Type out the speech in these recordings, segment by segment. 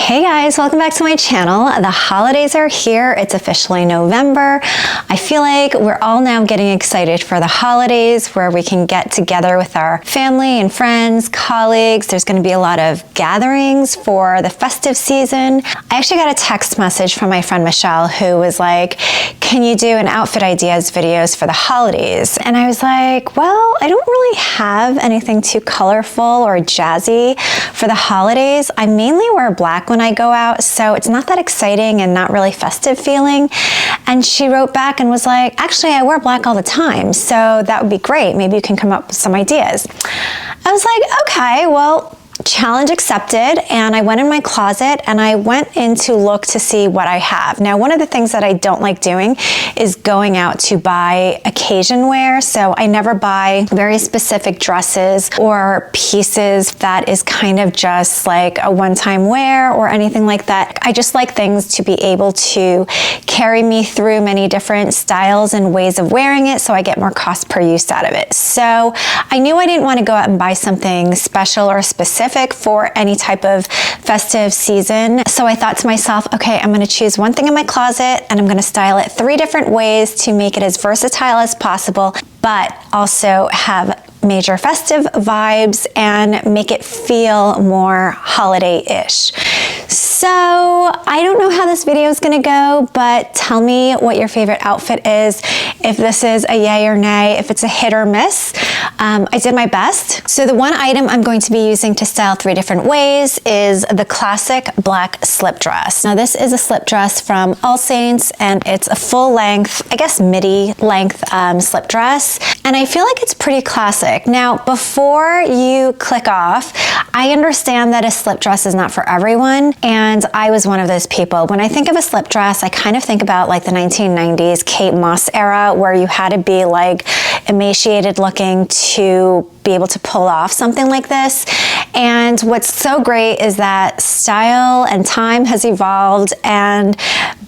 Hey guys, welcome back to my channel. The holidays are here. It's officially November. I feel like we're all now getting excited for the holidays where we can get together with our family and friends, colleagues. There's going to be a lot of gatherings for the festive season. I actually got a text message from my friend Michelle who was like, can you do an outfit ideas videos for the holidays? And I was like, well, I don't really have anything too colorful or jazzy for the holidays. I mainly wear black when I go out, so it's not that exciting and not really festive feeling. And she wrote back and was like, actually, I wear black all the time, so that would be great. Maybe you can come up with some ideas. I was like, okay, well, challenge accepted. And I went in my closet and I went in to look to see what I have. Now, one of the things that I don't like doing is going out to buy occasion wear. So I never buy very specific dresses or pieces that is kind of just like a one-time wear or anything like that. I just like things to be able to carry me through many different styles and ways of wearing it, so I get more cost per use out of it. So I knew I didn't want to go out and buy something special or specific for any type of festive season. So I thought to myself, okay, I'm going to choose one thing in my closet and I'm going to style it 3 different ways to make it as versatile as possible, but also have major festive vibes and make it feel more holiday-ish. So I don't know how this video is going to go, but tell me what your favorite outfit is, if this is a yay or nay, if it's a hit or miss. I did my best. So the one item I'm going to be using to style 3 different ways is the classic black slip dress. Now this is a slip dress from All Saints and it's a full length, I guess midi length slip dress. And I feel like it's pretty classic. Now, before you click off, I understand that a slip dress is not for everyone. And I was one of those people. When I think of a slip dress, I kind of think about like the 1990s Kate Moss era where you had to be like emaciated looking to be able to pull off something like this. And what's so great is that style and time has evolved and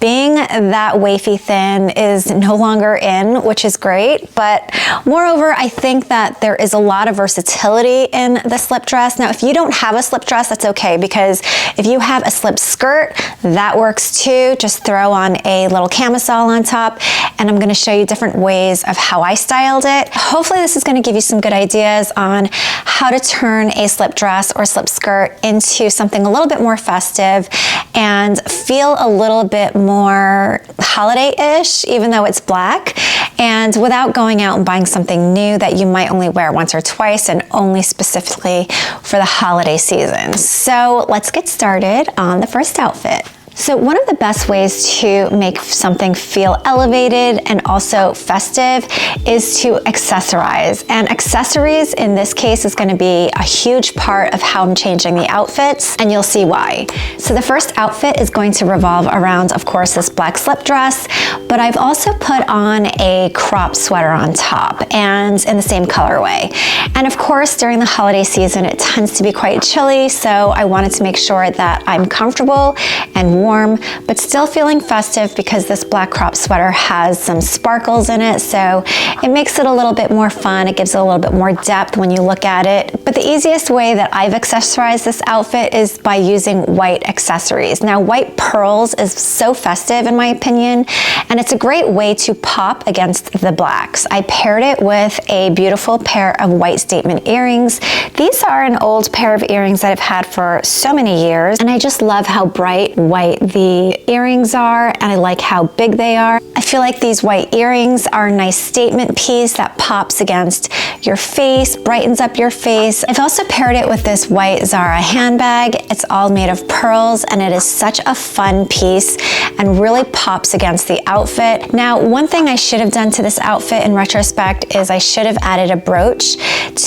being that wafy thin is no longer in, which is great. But moreover, I think that there is a lot of versatility in the slip dress. Now, if you don't have a slip dress, that's okay, because if you have a slip skirt, that works too. Just throw on a little camisole on top, and I'm going to show you different ways of how I styled it. Hopefully this is going to give you some good ideas on how to turn a slip dress or slip skirt into something a little bit more festive and feel a little bit more holiday-ish, even though it's black, and without going out and buying something new that you might only wear once or twice and only specifically for the holiday season. So let's get started on the first outfit. So one of the best ways to make something feel elevated and also festive is to accessorize. And accessories in this case is going to be a huge part of how I'm changing the outfits, and you'll see why. So the first outfit is going to revolve around, of course, this black slip dress, but I've also put on a crop sweater on top and in the same colorway. And of course, during the holiday season, it tends to be quite chilly, so I wanted to make sure that I'm comfortable and warm, but still feeling festive because this black crop sweater has some sparkles in it, so it makes it a little bit more fun. It gives it a little bit more depth when you look at it. But the easiest way that I've accessorized this outfit is by using white accessories. Now, white pearls is so festive in my opinion, and it's a great way to pop against the blacks. I paired it with a beautiful pair of white statement earrings. These are an old pair of earrings that I've had for so many years, and I just love how bright white the earrings are, and I like how big they are. I feel like these white earrings are a nice statement piece that pops against your face, brightens up your face. I've also paired it with this white Zara handbag. It's all made of pearls, and it is such a fun piece and really pops against the outfit. Now, one thing I should have done to this outfit in retrospect is I should have added a brooch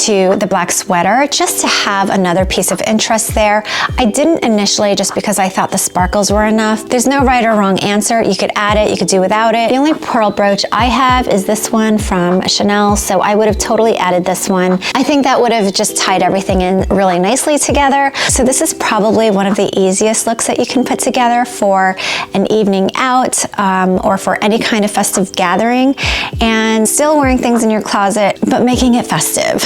to the black sweater just to have another piece of interest there. I didn't initially just because I thought the sparkles were enough. There's no right or wrong answer. You could add it, you could do without it. The only pearl brooch I have is this one from Chanel, so I would have totally added this one. I think that would have just tied everything in really nicely together. So this is probably one of the easiest looks that you can put together for an evening out or for any kind of festive gathering, and still wearing things in your closet, but making it festive.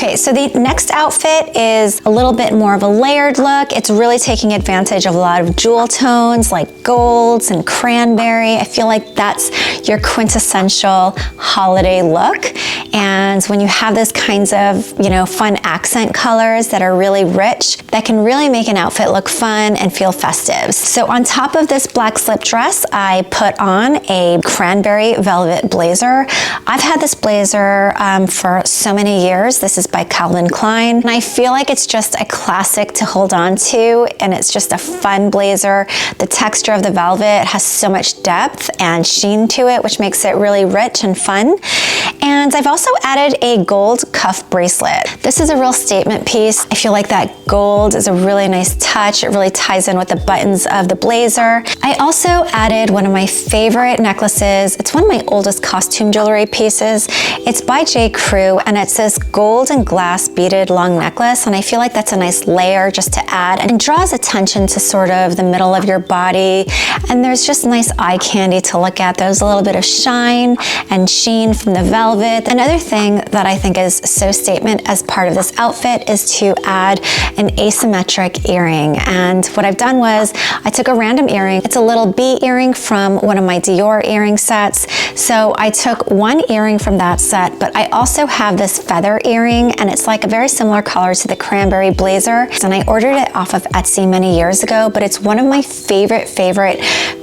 Okay, so the next outfit is a little bit more of a layered look. It's really taking advantage of a lot of jewel tones like golds and cranberry. I feel like that's your quintessential holiday look. And when you have those kinds of, fun accent colors that are really rich, that can really make an outfit look fun and feel festive. So on top of this black slip dress, I put on a cranberry velvet blazer. I've had this blazer for so many years. This is by Calvin Klein. And I feel like it's just a classic to hold on to, and it's just a fun blazer. The texture of the velvet has so much depth and sheen to it, which makes it really rich and fun. And I've also added a gold cuff bracelet. This is a real statement piece. I feel like that gold is a really nice touch. It really ties in with the buttons of the blazer. I also added one of my favorite necklaces. It's one of my oldest costume jewelry pieces. It's by J. Crew, and it's this gold and glass beaded long necklace. And I feel like that's a nice layer just to add, and draws attention to sort of the middle of your body. And there's just nice eye candy to look at. There's a little bit of shine and sheen from the velvet. Another thing that I think is so statement as part of this outfit is to add an asymmetric earring. And what I've done was I took a random earring. It's a little bee earring from one of my Dior earring sets. So I took one earring from that set, but I also have this feather earring, and it's like a very similar color to the cranberry blazer. And I ordered it off of Etsy many years ago, but it's one of my favorite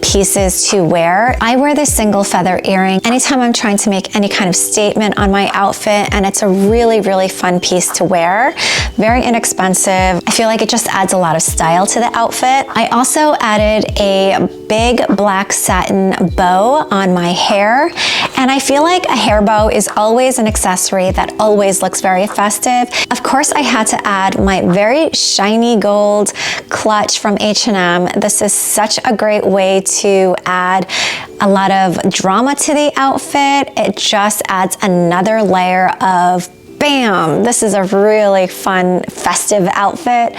pieces to wear. I wear this single feather earring anytime I'm trying to make any kind of statement on my outfit, and it's a really fun piece to wear. Very inexpensive. I feel like it just adds a lot of style to the outfit. I also added a big black satin bow on my hair, and I feel like a hair bow is always an accessory that always looks very festive. Of course, I had to add my very shiny gold clutch from H&M. This is such a great way to add a lot of drama to the outfit. It just adds another layer of bam, this is a really fun, festive outfit.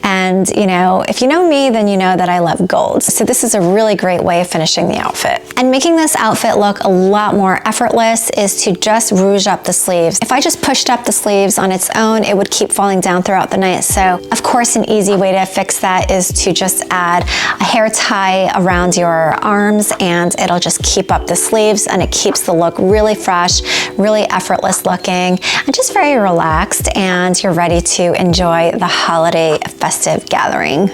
And if you know me, then you know that I love gold. So this is a really great way of finishing the outfit. And making this outfit look a lot more effortless is to just rouge up the sleeves. If I just pushed up the sleeves on its own, it would keep falling down throughout the night. So of course, an easy way to fix that is to just add a hair tie around your arms, and it'll just keep up the sleeves, and it keeps the look really fresh, really effortless looking, and just very relaxed, and you're ready to enjoy the holiday festive gathering.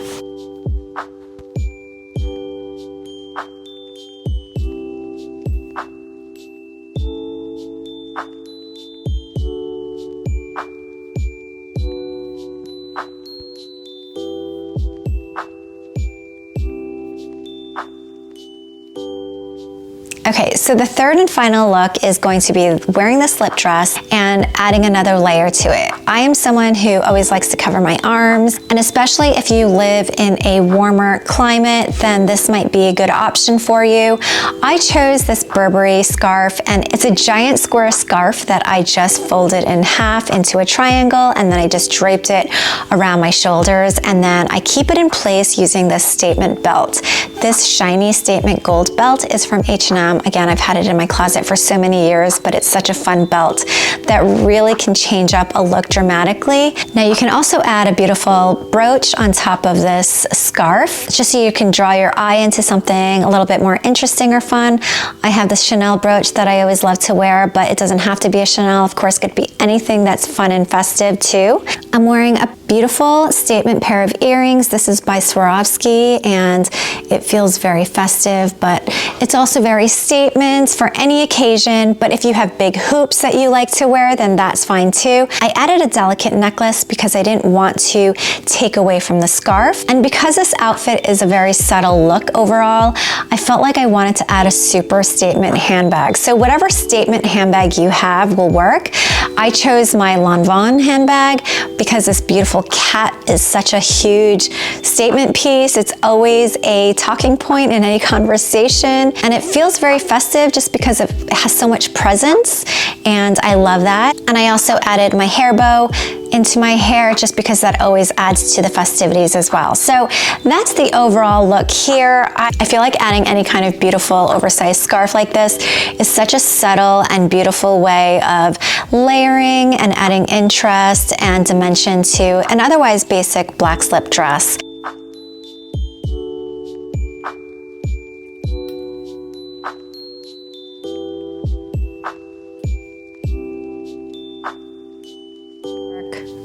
Okay, so the third and final look is going to be wearing the slip dress and adding another layer to it. I am someone who always likes to cover my arms, and especially if you live in a warmer climate, then this might be a good option for you. I chose this Burberry scarf, and it's a giant square scarf that I just folded in half into a triangle, and then I just draped it around my shoulders, and then I keep it in place using this statement belt. This shiny statement gold belt is from H&M. Again, I've had it in my closet for so many years, but it's such a fun belt that really can change up a look dramatically. Now you can also add a beautiful brooch on top of this scarf, just so you can draw your eye into something a little bit more interesting or fun. I have this Chanel brooch that I always love to wear, but it doesn't have to be a Chanel. Of course, it could be anything that's fun and festive too. I'm wearing a beautiful statement pair of earrings. This is by Swarovski, and it feels very festive, but it's also very statement for any occasion. But if you have big hoops that you like to wear, then that's fine too. I added a delicate necklace because I didn't want to take away from the scarf. And because this outfit is a very subtle look overall, I felt like I wanted to add a super statement handbag. So whatever statement handbag you have will work. I chose my Lanvin handbag because this beautiful cat is such a huge statement piece. It's always a talking point in any conversation, and it feels very festive just because it has so much presence, and I love that. And I also added my hair bow. bow into my hair, just because that always adds to the festivities as well. So that's the overall look here. I feel like adding any kind of beautiful oversized scarf like this is such a subtle and beautiful way of layering and adding interest and dimension to an otherwise basic black slip dress.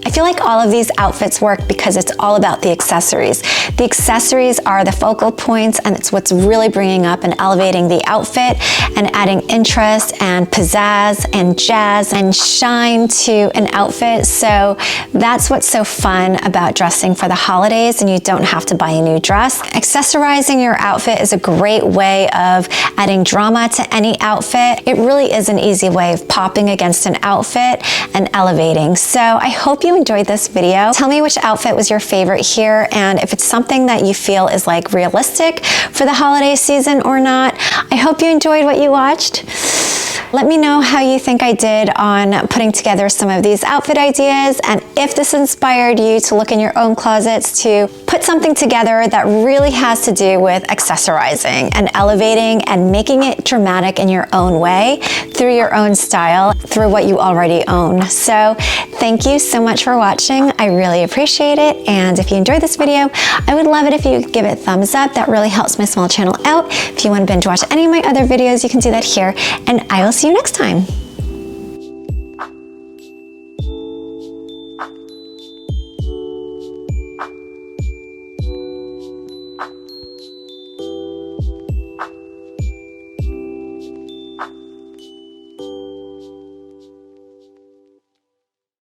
I feel like all of these outfits work because it's all about the accessories. The accessories are the focal points, and it's what's really bringing up and elevating the outfit and adding interest and pizzazz and jazz and shine to an outfit. So that's what's so fun about dressing for the holidays, and you don't have to buy a new dress. Accessorizing your outfit is a great way of adding drama to any outfit. It really is an easy way of popping against an outfit and elevating. So I hope you enjoyed this video. Tell me which outfit was your favorite here, and if it's something that you feel is like realistic for the holiday season or not. I hope you enjoyed what you watched. Let me know how you think I did on putting together some of these outfit ideas, and if this inspired you to look in your own closets to put something together that really has to do with accessorizing and elevating and making it dramatic in your own way, through your own style, through what you already own. So thank you so much for watching. I really appreciate it. And if you enjoyed this video, I would love it if you give it a thumbs up. That really helps my small channel out. If you want to binge watch any of my other videos, you can do that here, and I will see you next time.